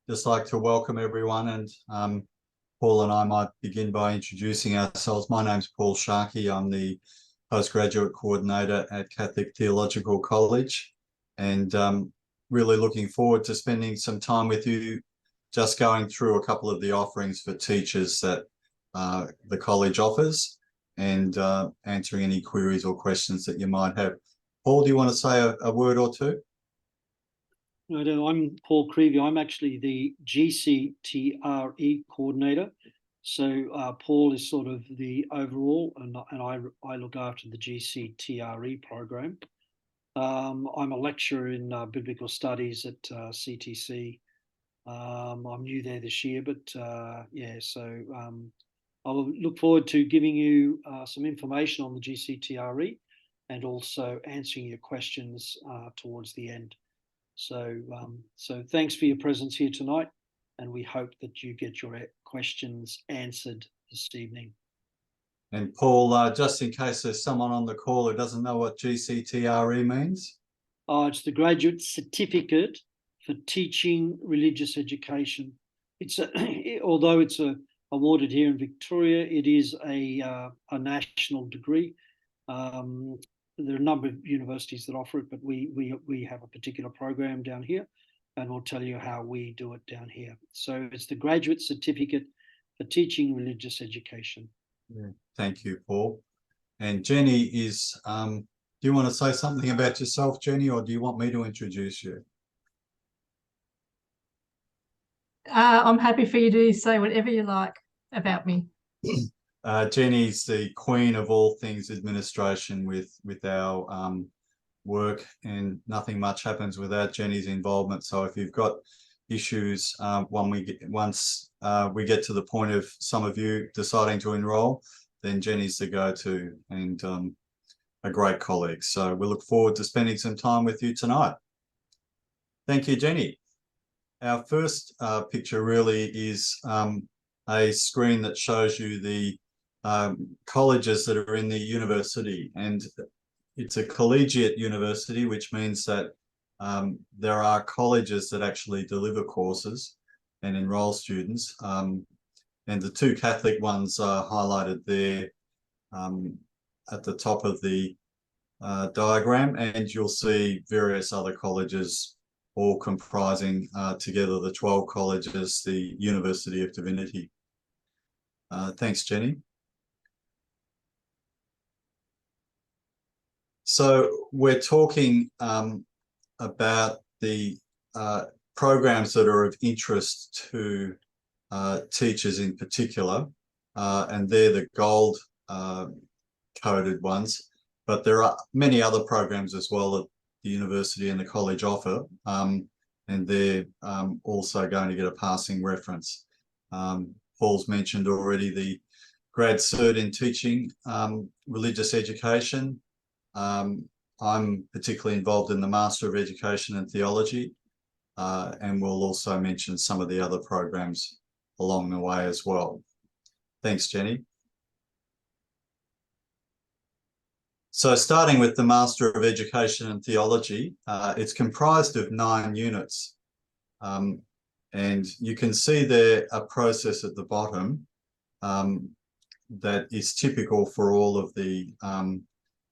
just like to welcome everyone, and Paul and I might begin by introducing ourselves. My name's Paul Sharkey. I'm the postgraduate coordinator at Catholic Theological College, and really looking forward to spending some time with you, just going through a couple of the offerings for teachers that the college offers, and answering any queries or questions that you might have. Paul, do you want to say a word or two? I'm Paul Creevy. I'm actually the GCTRE coordinator. So Paul is sort of the overall, and I look after the GCTRE program. I'm a lecturer in biblical studies at CTC. I'm new there this year, but so I will look forward to giving you some information on the GCTRE and also answering your questions towards the end. So thanks for your presence here tonight, and we hope that you get your questions answered this evening. And Paul, just in case there's someone on the call who doesn't know what GCTRE means. It's the Graduate Certificate for Teaching Religious Education. It's although it's awarded here in Victoria, it is a national degree. There are a number of universities that offer it, but we have a particular program down here, and we'll tell you how we do it down here. So it's the Graduate Certificate for Teaching Religious Education. Yeah. Thank you, Paul. And Jenny is, do you want to say something about yourself, Jenny, or do you want me to introduce you? I'm happy for you to say whatever you like about me. Jenny's the queen of all things administration with our work, and nothing much happens without Jenny's involvement. So if you've got issues, once we get to the point of some of you deciding to enrol, then Jenny's the go-to, and a great colleague. So we look forward to spending some time with you tonight. Thank you, Jenny. Our first picture really is a screen that shows you the colleges that are in the university, and it's a collegiate university, which means that there are colleges that actually deliver courses and enroll students, and the two Catholic ones are highlighted there at the top of the diagram, and you'll see various other colleges all comprising together the 12 colleges, the University of Divinity. Thanks, Jenny. So we're talking about the programs that are of interest to teachers in particular, and they're the gold coded ones, but there are many other programs as well that the university and the college offer, and they're also going to get a passing reference. Paul's mentioned already the grad cert in teaching religious education. I'm particularly involved in the Master of Education and Theology, and we'll also mention some of the other programs along the way as well. Thanks, Jenny. So starting with the Master of Education and Theology, it's comprised of 9 units. And you can see there a process at the bottom that is typical for all of the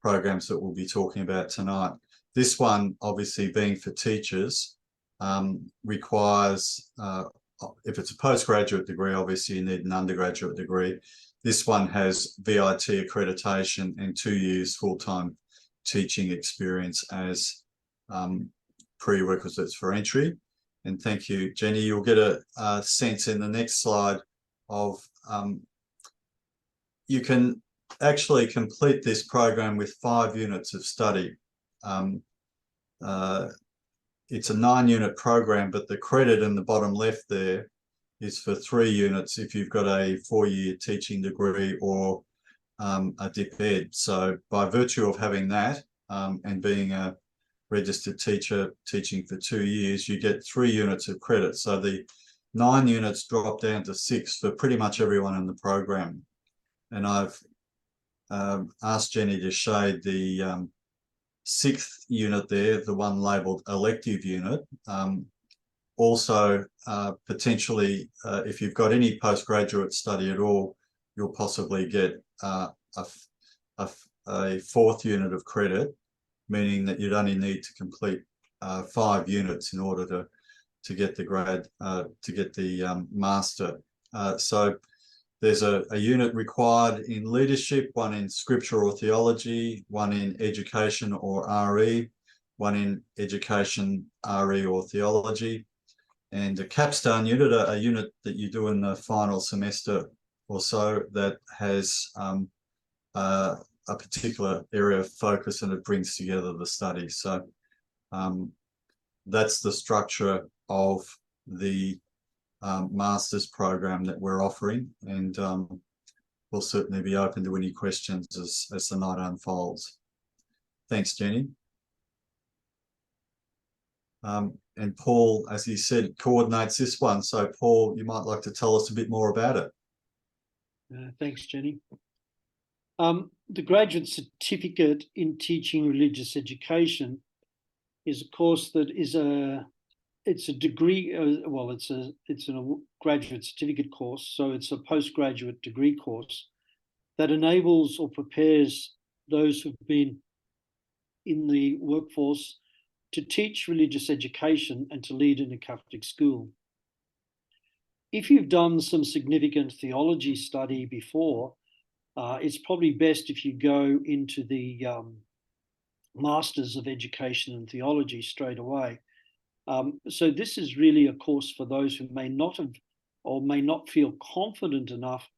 programs that we'll be talking about tonight. This one, obviously being for teachers, requires, if it's a postgraduate degree, obviously you need an undergraduate degree. This one has VIT accreditation and 2 years full-time teaching experience as prerequisites for entry. And thank you, Jenny. You'll get a sense in the next slide of you can actually complete this program with 5 units of study. It's a 9-unit program, but the credit in the bottom left there is for 3 units if you've got a 4-year teaching degree or a dip ed. So by virtue of having that and being a registered teacher teaching for 2 years, you get 3 units of credit. So the 9 units drop down to 6 for pretty much everyone in the program. And I've asked Jenny to shade the 6th unit there, the one labelled elective unit. also potentially, if you've got any postgraduate study at all, you'll possibly get a fourth unit of credit, meaning that you'd only need to complete 5 units in order to get the grad, to get the master. So there's a unit required in leadership, one in scripture or theology, one in education or RE, one in education, RE or theology, and a capstone unit, a unit that you do in the final semester or so that has a particular area of focus, and it brings together the study. So that's the structure of the master's program that we're offering, and we'll certainly be open to any questions as the night unfolds. Thanks, Jenny. And Paul, as he said, coordinates this one. So Paul, you might like to tell us a bit more about it. Thanks, Jenny. The graduate certificate in teaching religious education is a course that is it's a degree, it's a graduate certificate course, so it's a postgraduate degree course that enables or prepares those who've been in the workforce to teach religious education and to lead in a Catholic school. If you've done some significant theology study before, it's probably best if you go into the Masters of Education and Theology straight away. So this is really a course for those who may not have or may not feel confident enough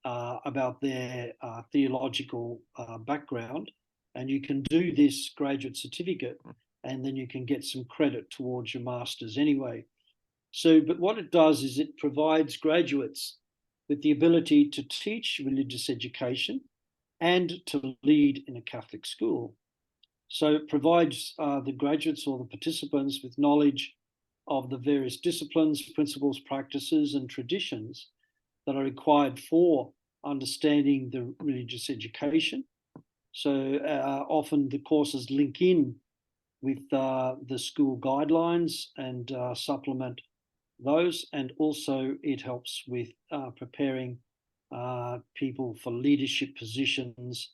about their theological background, and you can do this graduate certificate and then you can get some credit towards your master's anyway. So, but what it does is it provides graduates with the ability to teach religious education and to lead in a Catholic school. So it provides the graduates or the participants with knowledge of the various disciplines, principles, practices, and traditions that are required for understanding the religious education. So often the courses link in with the school guidelines and supplement those, and also it helps with preparing people for leadership positions,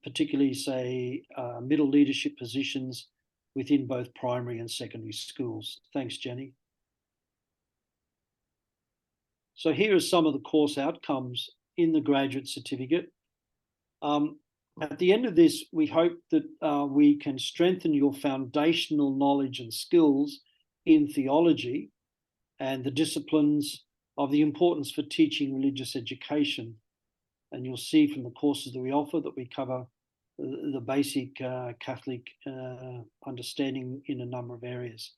particularly say middle leadership positions within both primary and secondary schools. Thanks, Jenny. So here are some of the course outcomes in the graduate certificate. At the end of this, we hope that we can strengthen your foundational knowledge and skills in theology and the disciplines of the importance for teaching religious education. And you'll see from the courses that we offer that we cover the basic Catholic understanding in a number of areas.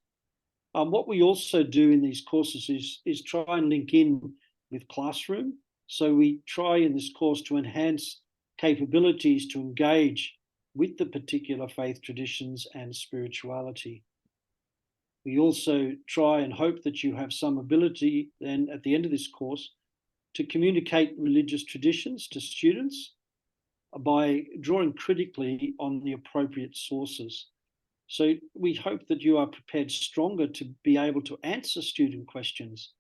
What we also do in these courses is try and link in with classroom. So we try in this course to enhance capabilities to engage with the particular faith traditions and spirituality. We also try and hope that you have some ability then at the end of this course to communicate religious traditions to students by drawing critically on the appropriate sources. So we hope that you are prepared stronger to be able to answer student questions,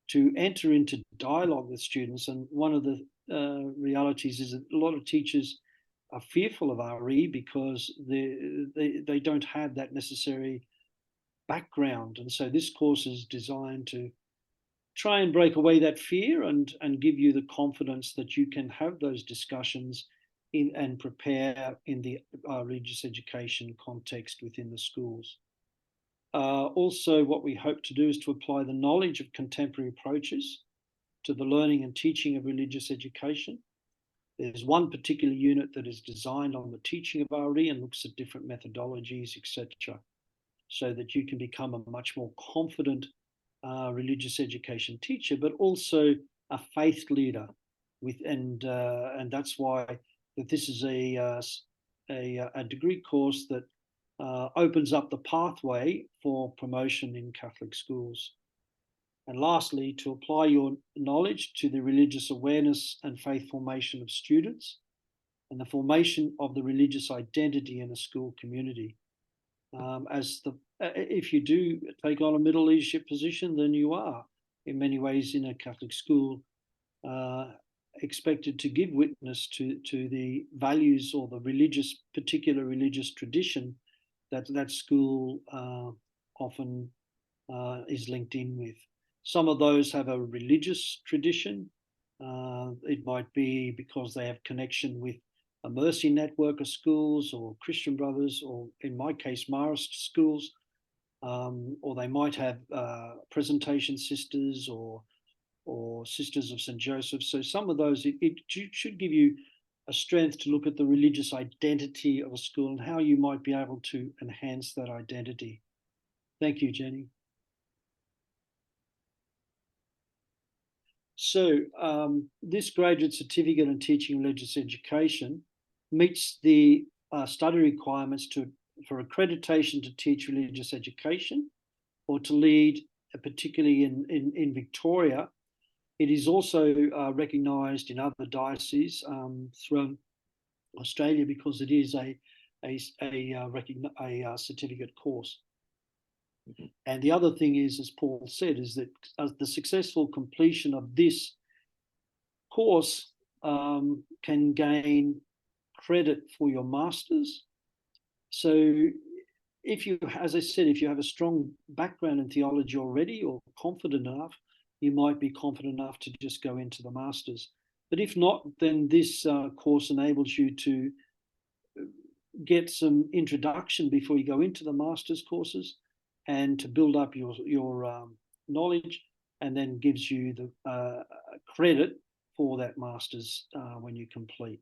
to enter into dialogue with students. And one of the realities is that a lot of teachers are fearful of RE because they don't have that necessary background. And so this course is designed to try and break away that fear and give you the confidence that you can have those discussions and prepare in the religious education context within the schools. Also, what we hope to do is to apply the knowledge of contemporary approaches to the learning and teaching of religious education. There's one particular unit that is designed on the teaching of RE and looks at different methodologies, etc., so that you can become a much more confident religious education teacher, but also a faith leader. And that's why that this is a degree course that opens up the pathway for promotion in Catholic schools. And lastly, to apply your knowledge to the religious awareness and faith formation of students and the formation of the religious identity in a school community. if you do take on a middle leadership position, then you are in many ways in a Catholic school expected to give witness to the values or the particular religious tradition that school often is linked in with. Some of those have a religious tradition. It might be because they have connection with a mercy network of schools or Christian Brothers, or in my case, Marist schools, or they might have presentation sisters or Sisters of St. Joseph. So some of those, it should give you a strength to look at the religious identity of a school and how you might be able to enhance that identity. Thank you, Jenny. So this graduate certificate in teaching religious education meets the study requirements for accreditation to teach religious education or to lead, particularly in Victoria. It is also recognised in other dioceses throughout Australia because it is a certificate course. And the other thing is, as Paul said, is that the successful completion of this course can gain credit for your masters. So if you, as I said, if you have a strong background in theology already or confident enough, you might be confident enough to just go into the masters. But if not, then this course enables you to get some introduction before you go into the master's courses and to build up your knowledge, and then gives you the credit for that master's when you complete.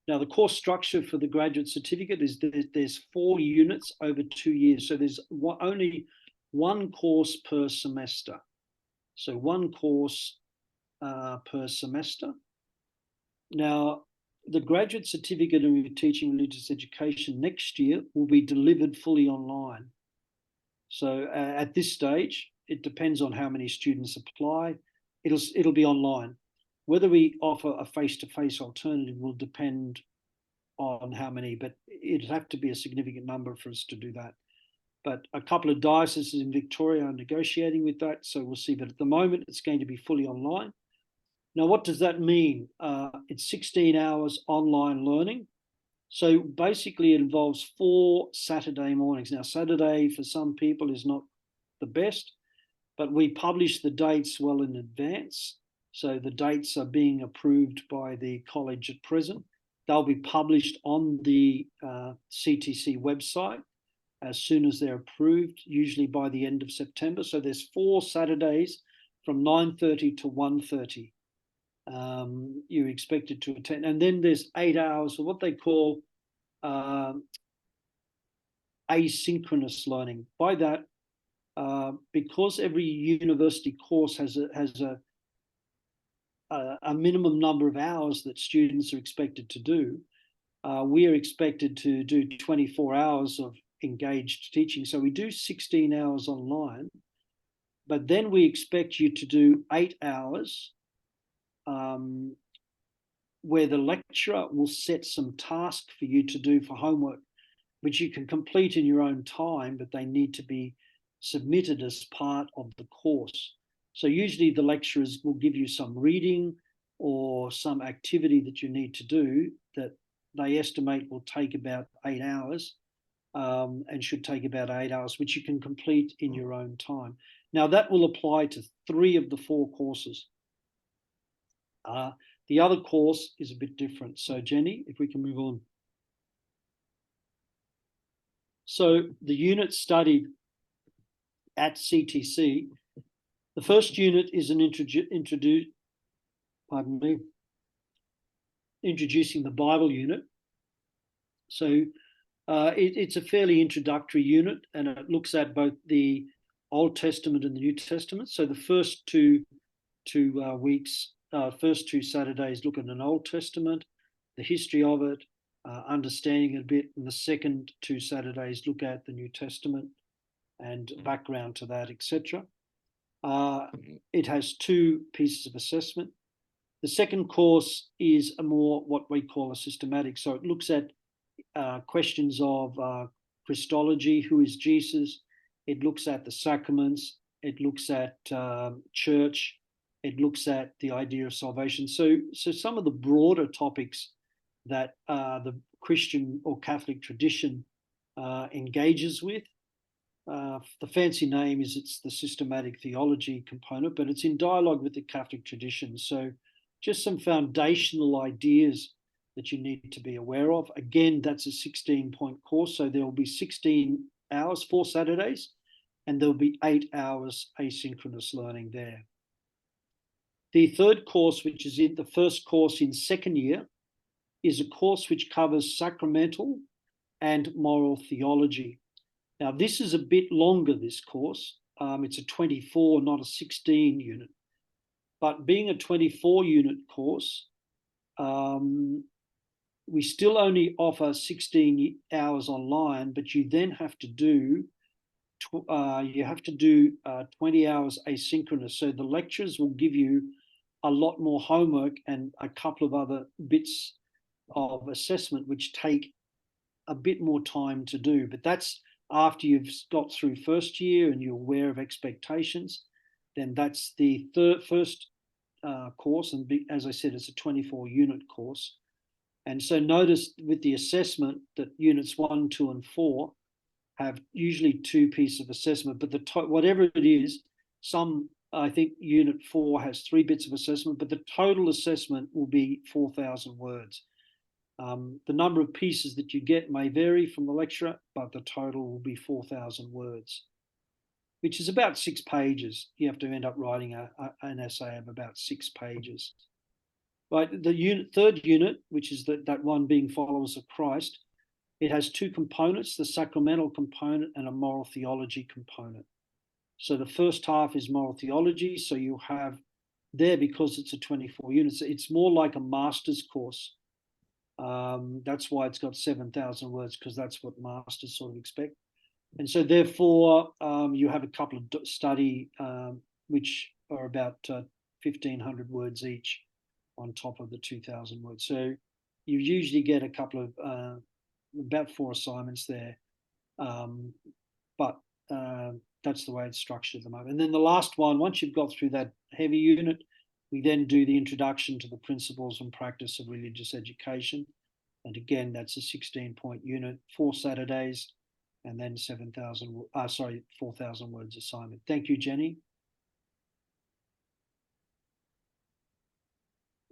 Now, the course structure for the graduate certificate is there's 4 units over 2 years. So there's only one course per semester. So one course per semester. Now, the graduate certificate in teaching religious education next year will be delivered fully online. So at this stage, it depends on how many students apply. It'll be online. Whether we offer a face-to-face alternative will depend on how many, but it'd have to be a significant number for us to do that. But a couple of dioceses in Victoria are negotiating with that, so we'll see. But at the moment, it's going to be fully online. Now, what does that mean? It's 16 hours online learning. So basically, it involves 4 Saturday mornings. Now, Saturday for some people is not the best, but we publish the dates well in advance. So the dates are being approved by the college at present. They'll be published on the CTC website as soon as they're approved, usually by the end of September. So there's 4 Saturdays from 9:30 to 1:30. You're expected to attend. And then there's 8 hours of what they call asynchronous learning. By that, because every university course has a minimum number of hours that students are expected to do, we are expected to do 24 hours of engaged teaching. So we do 16 hours online, but then we expect you to do 8 hours where the lecturer will set some task for you to do for homework, which you can complete in your own time, but they need to be submitted as part of the course. So usually the lecturers will give you some reading or some activity that you need to do that they estimate will take about 8 hours and should take about 8 hours, which you can complete in your own time. Now that will apply to 3 of the 4 courses. The other course is a bit different. So Jenny, if we can move on. So the unit studied at CTC, the first unit is an introducing the Bible unit. So it's a fairly introductory unit, and it looks at both the Old Testament and the New Testament. So the first two weeks, first 2 Saturdays look at an Old Testament, the history of it, understanding it a bit, and the second 2 Saturdays look at the New Testament and background to that, etc. It has 2 pieces of assessment. The second course is a more what we call a systematic. So it looks at questions of Christology, who is Jesus. It looks at the sacraments. It looks at church. It looks at the idea of salvation. So some of the broader topics that the Christian or Catholic tradition engages with. The fancy name is it's the systematic theology component, but it's in dialogue with the Catholic tradition. So just some foundational ideas that you need to be aware of. Again, that's a 16-point course. So there will be 16 hours, 4 Saturdays, and there'll be 8 hours asynchronous learning there. The third course, which is in the first course in second year, is a course which covers sacramental and moral theology. Now, this is a bit longer, this course. It's a 24, not a 16 unit. But being a 24 unit course, we still only offer 16 hours online, but you then have to do 20 hours asynchronous. So the lecturers will give you a lot more homework and a couple of other bits of assessment, which take a bit more time to do. But that's after you've got through first year and you're aware of expectations. Then that's the first course. And as I said, it's a 24 unit course. And so notice with the assessment that units 1, 2, and 4 have usually 2 pieces of assessment, but whatever it is, I think unit 4 has 3 bits of assessment, but the total assessment will be 4,000 words. The number of pieces that you get may vary from the lecturer, but the total will be 4,000 words, which is about 6 pages. You have to end up writing an essay of about 6 pages. Right, the third unit, which is that one being followers of Christ, it has 2 components, the sacramental component and a moral theology component. So the first half is moral theology. So you have there, because it's a 24 units, it's more like a master's course. That's why it's got 7,000 words, because that's what masters sort of expect. And so therefore, you have a couple of study, which are about 1,500 words each on top of the 2,000 words. So you usually get a couple of, about 4 assignments there. But that's the way it's structured at the moment. And then the last one, once you've got through that heavy unit, we then do the introduction to the principles and practice of religious education. And again, that's a 16-point unit, 4 Saturdays, and then 4,000 words assignment. Thank you, Jenny.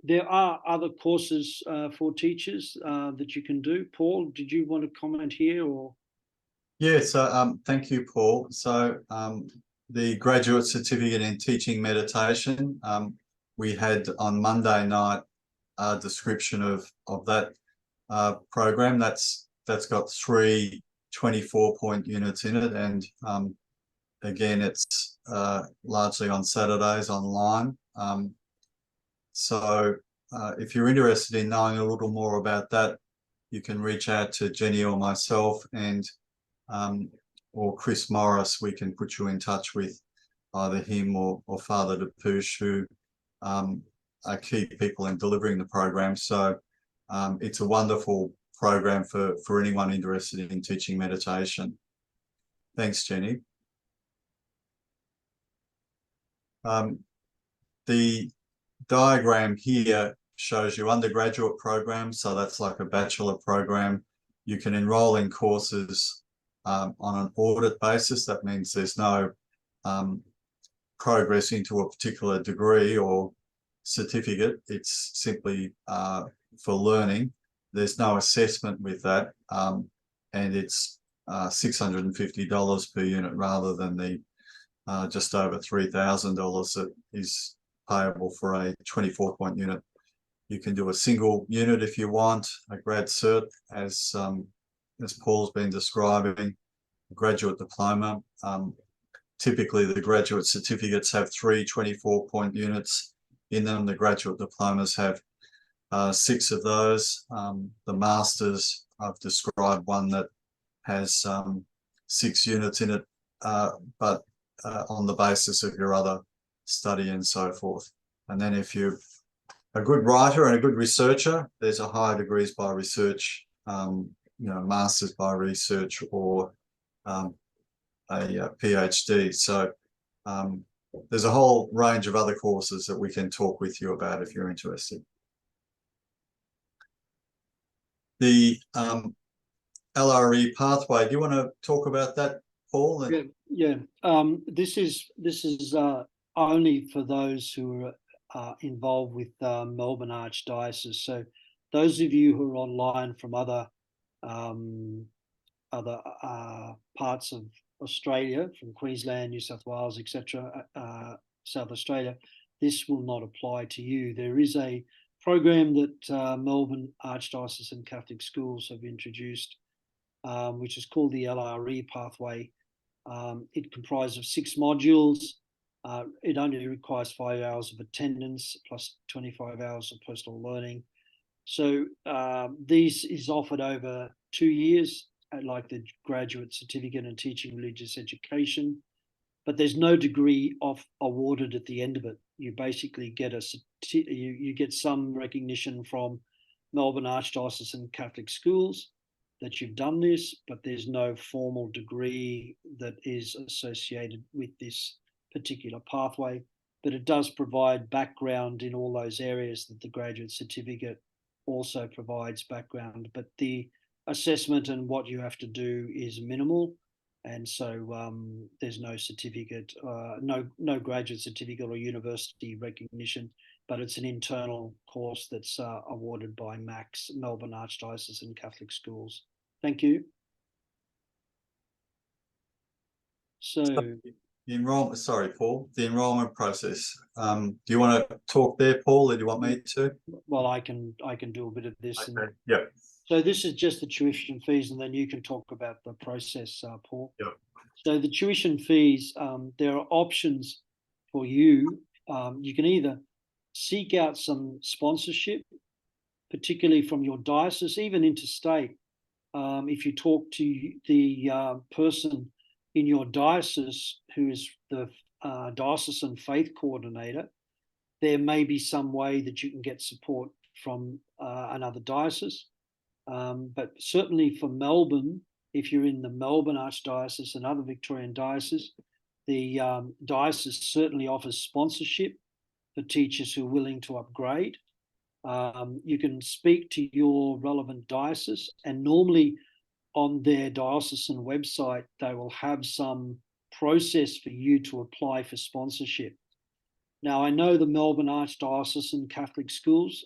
There are other courses for teachers that you can do. Paul, did you want to comment here or? Yeah, so thank you, Paul. So the graduate certificate in teaching meditation, we had on Monday night a description of that program. That's got 3 24-point units in it, and again, it's largely on Saturdays online. So if you're interested in knowing a little more about that, you can reach out to Jenny or myself, and or Chris Morris. We can put you in touch with either him or Father DePouche, who are key people in delivering the program. So it's a wonderful program for anyone interested in teaching meditation. Thanks, Jenny. The diagram here shows you undergraduate programs, so that's like a bachelor program. You can enroll in courses on an audit basis. That means there's no progress into a particular degree or certificate. It's simply for learning. There's no assessment with that, and it's $650 per unit rather than the just over $3,000 that is payable for a 24-point unit. You can do a single unit if you want, a grad cert, as Paul's been describing, a graduate diploma. Typically, the graduate certificates have 3 24-point units in them. The graduate diplomas have 6 of those. The masters, I've described one that has 6 units in it, but on the basis of your other study and so forth. And then if you're a good writer and a good researcher, there's a higher degrees by research master's by research or a PhD. So there's a whole range of other courses that we can talk with you about if you're interested. The LRE pathway, do you want to talk about that, Paul? Yeah. This is only for those who are involved with Melbourne Archdiocese. So those of you who are online from other parts of Australia, from Queensland, New South Wales, etc., South Australia, this will not apply to you. There is a program that Melbourne Archdiocesan Catholic Schools have introduced, which is called the LRE pathway. It comprises of 6 modules. It only requires 5 hours of attendance plus 25 hours of personal learning. So this is offered over 2 years, like the graduate certificate in teaching religious education, but there's no degree awarded at the end of it. You basically get you get some recognition from Melbourne Archdiocesan Catholic Schools that you've done this, but there's no formal degree that is associated with this particular pathway. But it does provide background in all those areas that the graduate certificate also provides background. But the assessment and what you have to do is minimal, and so there's no certificate, no graduate certificate or university recognition, but it's an internal course that's awarded by MACS, Melbourne Archdiocesan Catholic Schools. Thank you. So the enrollment, sorry, Paul, the enrollment process. Do you want to talk there, Paul, or do you want me to? Well, I can do a bit of this. Okay. Yeah. So this is just the tuition fees, and then you can talk about the process, Paul. Yeah. So the tuition fees, there are options for you. You can either seek out some sponsorship, particularly from your diocese, even interstate. If you talk to the person in your diocese who is the diocesan faith coordinator, there may be some way that you can get support from another diocese. But certainly for Melbourne, if you're in the Melbourne Archdiocese and other Victorian dioceses, the diocese certainly offers sponsorship for teachers who are willing to upgrade. You can speak to your relevant diocese, and normally on their diocesan website, they will have some process for you to apply for sponsorship. Now, I know the Melbourne Archdiocesan Catholic Schools,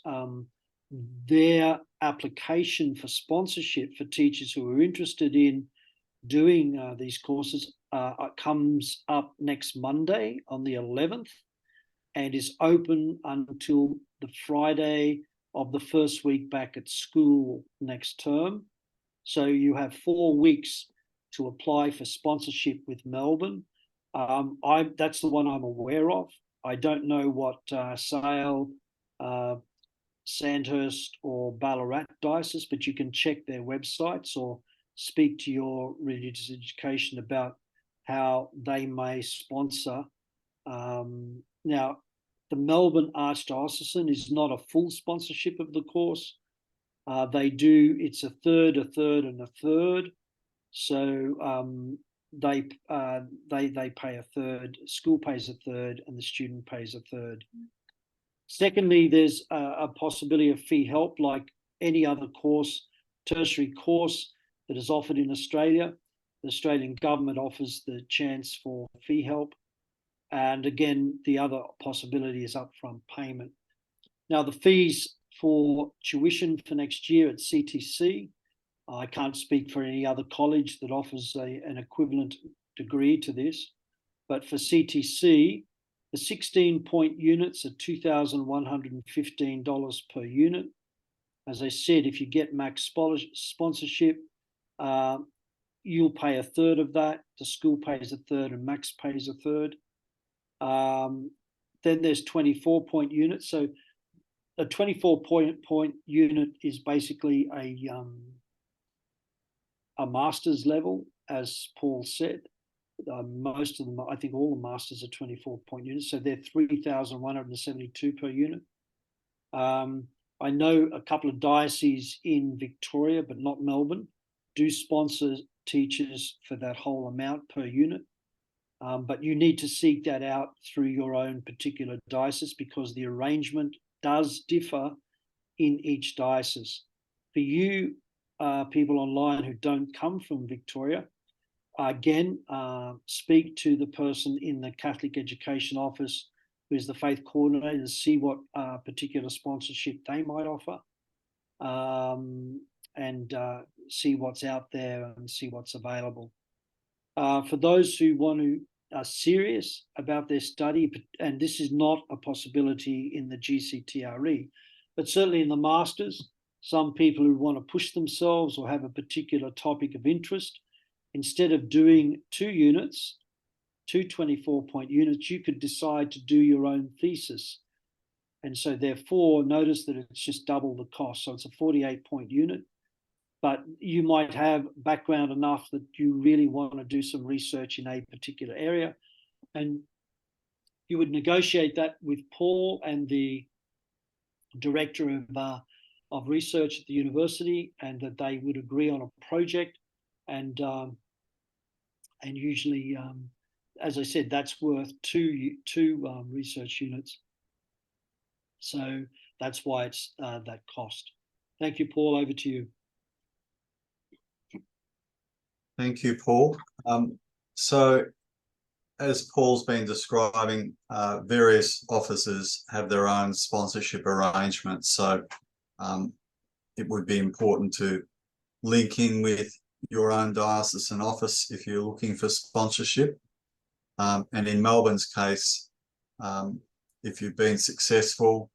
their application for sponsorship for teachers who are interested in doing these courses comes up next Monday on the 11th and is open until the Friday of the first week back at school next term. So you have 4 weeks to apply for sponsorship with Melbourne. That's the one I'm aware of. I don't know what Sale, Sandhurst or Ballarat diocese, but you can check their websites or speak to your religious education about how they may sponsor. Now, the Melbourne Archdiocesan is not a full sponsorship of the course. They do, it's a third, and a third. So they pay a third, school pays a third, and the student pays a third. Secondly, there's a possibility of fee help, like any other course, tertiary course that is offered in Australia. The Australian government offers the chance for fee help. And again, the other possibility is upfront payment. Now, the fees for tuition for next year at CTC, I can't speak for any other college that offers an equivalent degree to this, but for CTC, the 16-point units are $2,115 per unit. As I said, if you get max sponsorship, you'll pay a third of that. The school pays a third and max pays a third. Then there's 24-point units. So a 24-point unit is basically a master's level, as Paul said. Most of them, I think all the masters are 24-point units, so they're $3,172 per unit. I know a couple of dioceses in Victoria, but not Melbourne, do sponsor teachers for that whole amount per unit. But you need to seek that out through your own particular diocese, because the arrangement does differ in each diocese. For you people online who don't come from Victoria, again, speak to the person in the Catholic Education Office who is the faith coordinator to see what particular sponsorship they might offer, and see what's out there and see what's available. For those who are serious about their study, and this is not a possibility in the GCTRE, but certainly in the Masters, some people who want to push themselves or have a particular topic of interest, instead of doing 2 units, 2 24-point units, you could decide to do your own thesis. And so therefore, notice that it's just double the cost. So it's a 48-point unit, but you might have background enough that you really want to do some research in a particular area. And you would negotiate that with Paul and the director of research at the university, and that they would agree on a project. And usually, as I said, that's worth two research units. So that's why it's that cost. Thank you, Paul. Over to you. Thank you, Paul. So as Paul's been describing, various offices have their own sponsorship arrangements. So it would be important to link in with your own diocesan office if you're looking for sponsorship. And in Melbourne's case, if you've been successful,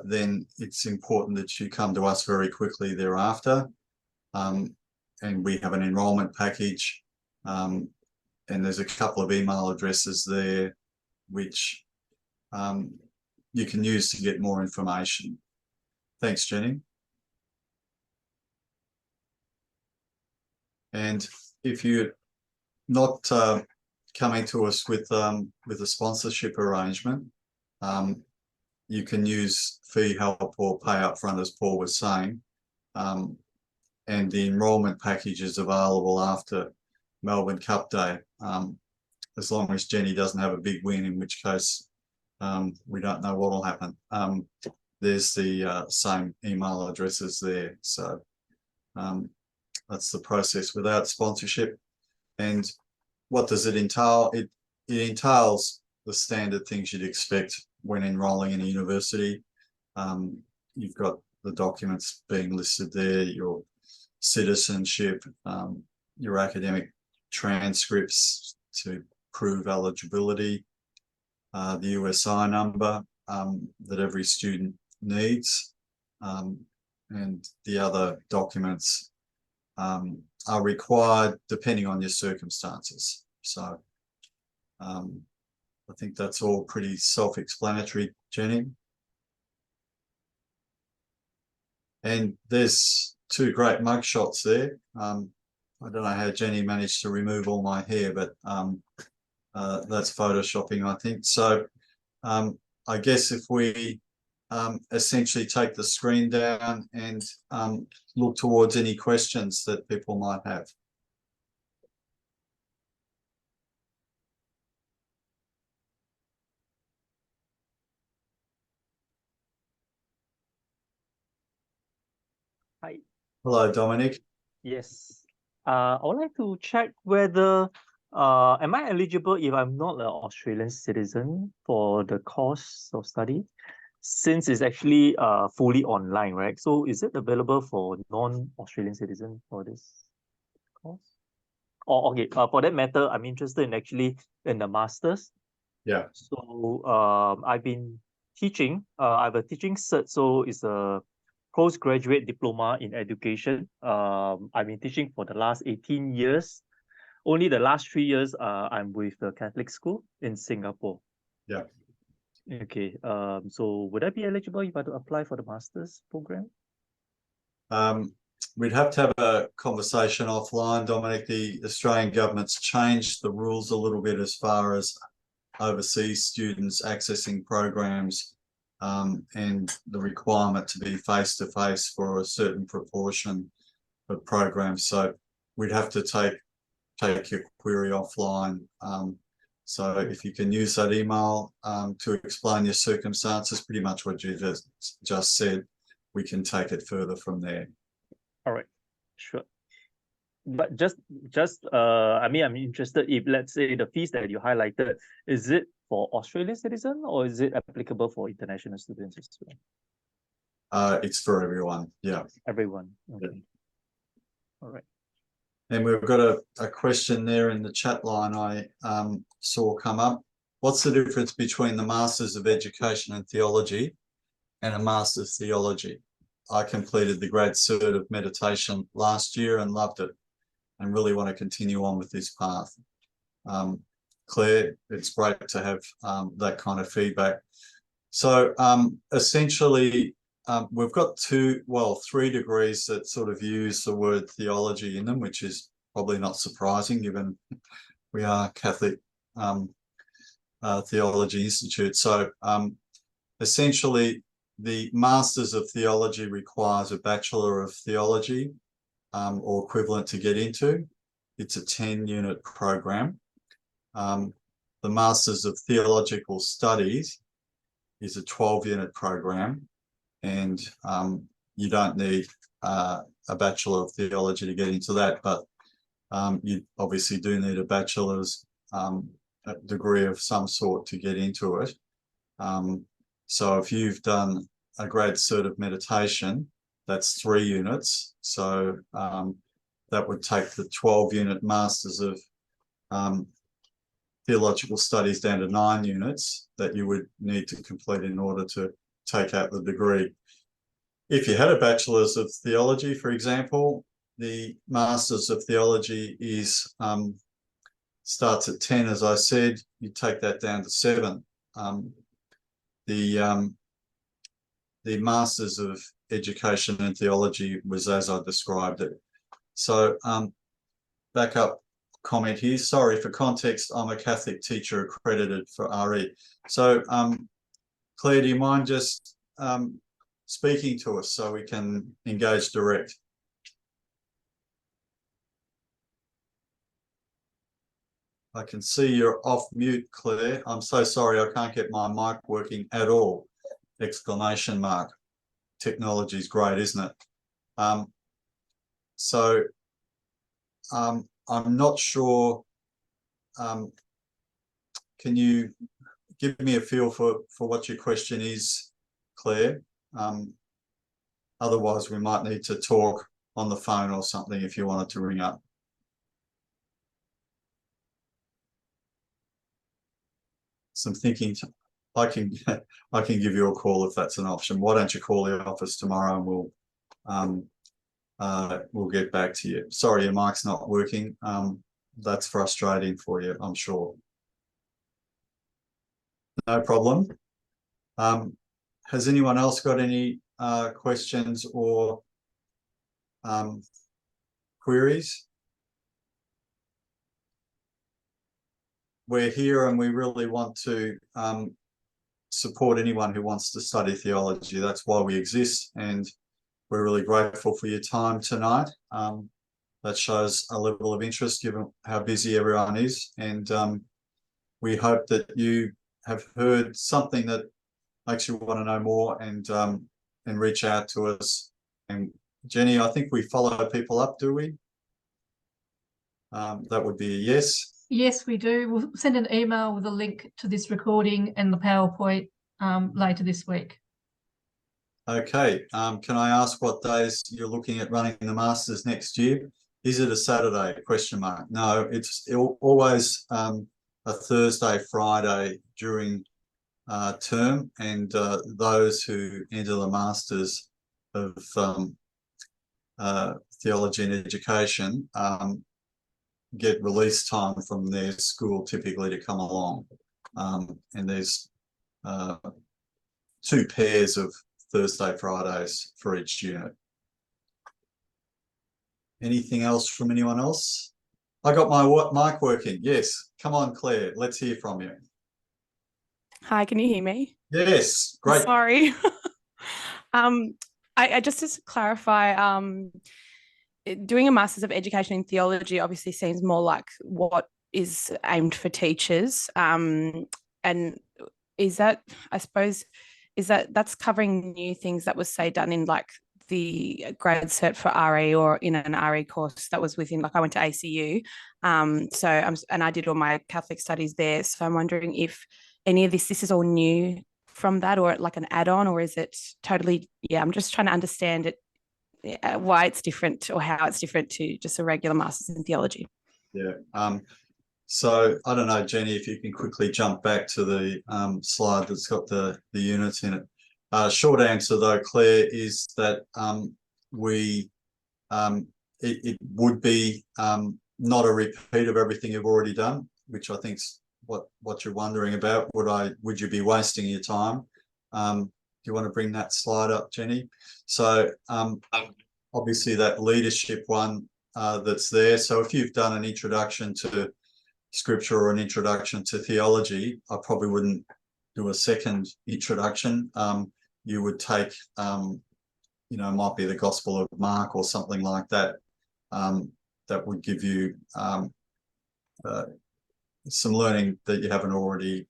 then it's important that you come to us very quickly thereafter. And we have an enrolment package, and there's a couple of email addresses there which you can use to get more information. Thanks, Jenny. And if you're not coming to us with a sponsorship arrangement, you can use fee help or pay up front, as Paul was saying. And the enrolment package is available after Melbourne Cup Day, as long as Jenny doesn't have a big win, in which case we don't know what will happen. There's the same email addresses there. So that's the process without sponsorship. And what does it entail? It entails the standard things you'd expect when enrolling in a university. You've got the documents being listed there, your citizenship, your academic transcripts to prove eligibility, the USI number that every student needs, and the other documents are required depending on your circumstances. So I think that's all pretty self-explanatory, Jenny. And there's 2 great mug shots there. I don't know how Jenny managed to remove all my hair, but that's photoshopping, I think. So I guess if we essentially take the screen down and look towards any questions that people might have. Hi. Hello, Dominic. Yes. I would like to check whether am I eligible if I'm not an Australian citizen for the course of study, since it's actually fully online, right? So is it available for non-Australian citizens for this course? Or okay, for that matter, I'm interested in actually in the masters. Yeah. So I've been teaching. I have a teaching cert, so it's a postgraduate diploma in education. I've been teaching for the last 18 years. Only the last 3 years, I'm with the Catholic school in Singapore. Yeah. Okay. So would I be eligible if I to apply for the master's program? We'd have to have a conversation offline, Dominic. The Australian government's changed the rules a little bit as far as overseas students accessing programs, and the requirement to be face-to-face for a certain proportion programs. So we'd have to take your query offline. So if you can use that email to explain your circumstances, pretty much what you just said, we can take it further from there. All right, sure. But I mean, I'm interested if, let's say, the fees that you highlighted, is it for Australian citizen or is it applicable for international students as well? It's for everyone, yeah. Everyone, okay. Yeah. All right. And we've got a question there in the chat line I saw come up. What's the difference between the Masters of Education and Theology and a Master's Theology? I completed the grad cert of meditation last year and loved it and really want to continue on with this path. Claire, it's great to have that kind of feedback. So essentially, we've got three degrees that sort of use the word theology in them, which is probably not surprising given we are Catholic Theology Institute. So essentially, the Masters of Theology requires a Bachelor of Theology or equivalent to get into. It's a 10-unit program. The Masters of Theological Studies is a 12-unit program, and you don't need a Bachelor of Theology to get into that, but you obviously do need a bachelor's degree of some sort to get into it. So if you've done a grad cert of meditation, that's 3 units. So that would take the 12-unit Masters of Theological Studies down to 9 units that you would need to complete in order to take out the degree. If you had a Bachelor's of Theology, for example, the Masters of Theology starts at 10, as I said. You take that down to 7. The Masters of Education and Theology was as I described it. So backup comment here. Sorry, for context, I'm a Catholic teacher accredited for RE. So Claire, do you mind just speaking to us so we can engage direct? I can see you're off mute, Claire. I'm so sorry, I can't get my mic working at all. Exclamation mark. Technology is great, isn't it? I'm not sure. Can you give me a feel for what your question is, Claire? Otherwise, we might need to talk on the phone or something if you wanted to ring up. Some thinking. I can give you a call if that's an option. Why don't you call the office tomorrow and we'll get back to you. Sorry, your mic's not working. That's frustrating for you, I'm sure. No problem. Has anyone else got any questions or queries? We're here and we really want to support anyone who wants to study theology. That's why we exist, and we're really grateful for your time tonight. That shows a level of interest given how busy everyone is, and we hope that you have heard something that makes you want to know more and reach out to us. And Jenny, I think we follow people up, do we? That would be a yes. Yes, we do. We'll send an email with a link to this recording and the PowerPoint later this week. Okay. Can I ask what days you're looking at running the Masters next year? Is it a Saturday? Question mark. No, it's always a Thursday, Friday during term, and those who enter the Masters of Theology and Education get release time from their school typically to come along. And there's 2 pairs of Thursday, Fridays for each unit. Anything else from anyone else? I got my mic working. Yes. Come on, Claire. Let's hear from you. Hi, can you hear me? Yes. Great. Sorry. I just to clarify, doing a Masters of Education in Theology obviously seems more like what is aimed for teachers. And is that, I suppose, that's covering new things that was, say, done in like the grad cert for RE or in an RE course that was within, like I went to ACU. And I did all my Catholic studies there. So I'm wondering if any of this is all new from that, or like an add-on, or is it totally, I'm just trying to understand it, why it's different or how it's different to just a regular Masters in Theology. Yeah. So I don't know, Jenny, if you can quickly jump back to the slide that's got the units in it. Short answer though, Claire, is that it would be not a repeat of everything you've already done, which I think's what you're wondering about. Would you be wasting your time? Do you want to bring that slide up, Jenny? So obviously that leadership one that's there. So if you've done an introduction to Scripture or an introduction to theology, I probably wouldn't do a second introduction. You would take, might be the Gospel of Mark or something like that. That would give you some learning that you haven't already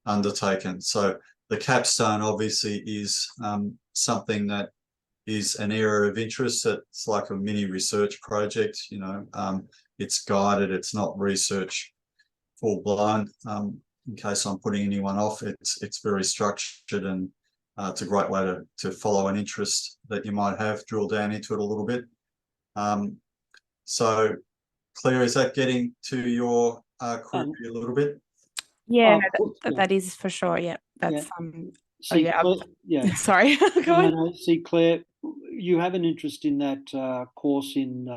undertaken. So the capstone obviously is something that is an area of interest. It's like a mini research project, it's guided, it's not research full blown. In case I'm putting anyone off, it's very structured, and it's a great way to follow an interest that you might have, drill down into it a little bit. So Claire, is that getting to your query a little bit? Yeah, that is for sure. Yeah, that's Claire, sorry. Go on. See, Claire, you have an interest in that course in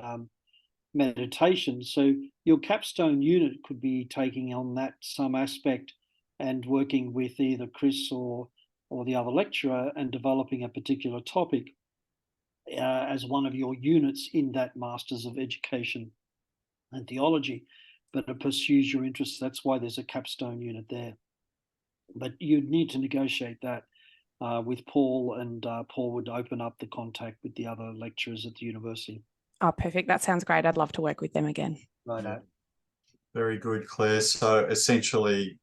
meditation, so your capstone unit could be taking on that some aspect and working with either Chris or the other lecturer and developing a particular topic as one of your units in that Masters of Education and Theology, but it pursues your interests. That's why there's a capstone unit there. But you'd need to negotiate that with Paul, and Paul would open up the contact with the other lecturers at the university. Oh, perfect. That sounds great. I'd love to work with them again. Right. Very good, Claire. So essentially,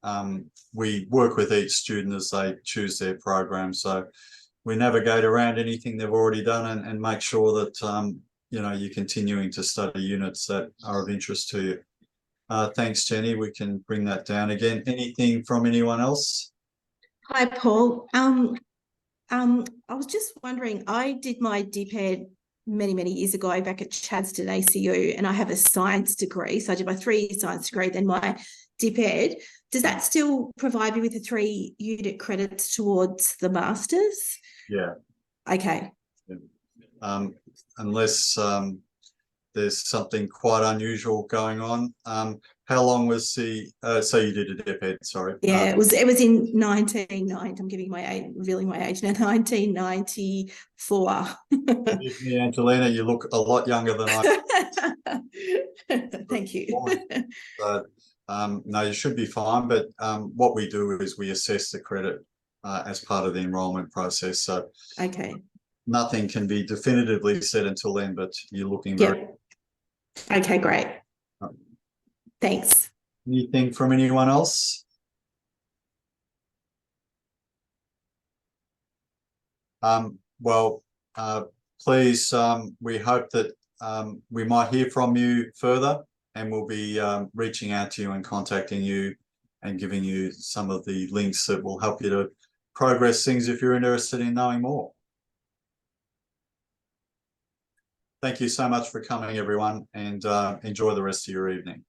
we work with each student as they choose their program. So we navigate around anything they've already done and make sure that you're continuing to study units that are of interest to you. Thanks, Jenny. We can bring that down again. Anything from anyone else? Hi, Paul. I was just wondering, I did my DPed many years ago back at Chadston ACU, and I have a science degree. So I did my 3-year science degree, then my DPed. Does that still provide me with the 3 unit credits towards the Masters? Yeah. Okay. Yeah. Unless there's something quite unusual going on. How long was the? So you did a DPed, sorry. Yeah, it was in 1990. I'm giving my age, revealing my age now. 1994. Angelina, you look a lot younger than I. Thank you. So, no, you should be fine. But what we do is we assess the credit as part of the enrolment process. So okay. Nothing can be definitively said until then, but you're looking very. Okay, great. Thanks. Anything from anyone else? Please, we hope that we might hear from you further, and we'll be reaching out to you and contacting you and giving you some of the links that will help you to progress things if you're interested in knowing more. Thank you so much for coming, everyone, and enjoy the rest of your evening.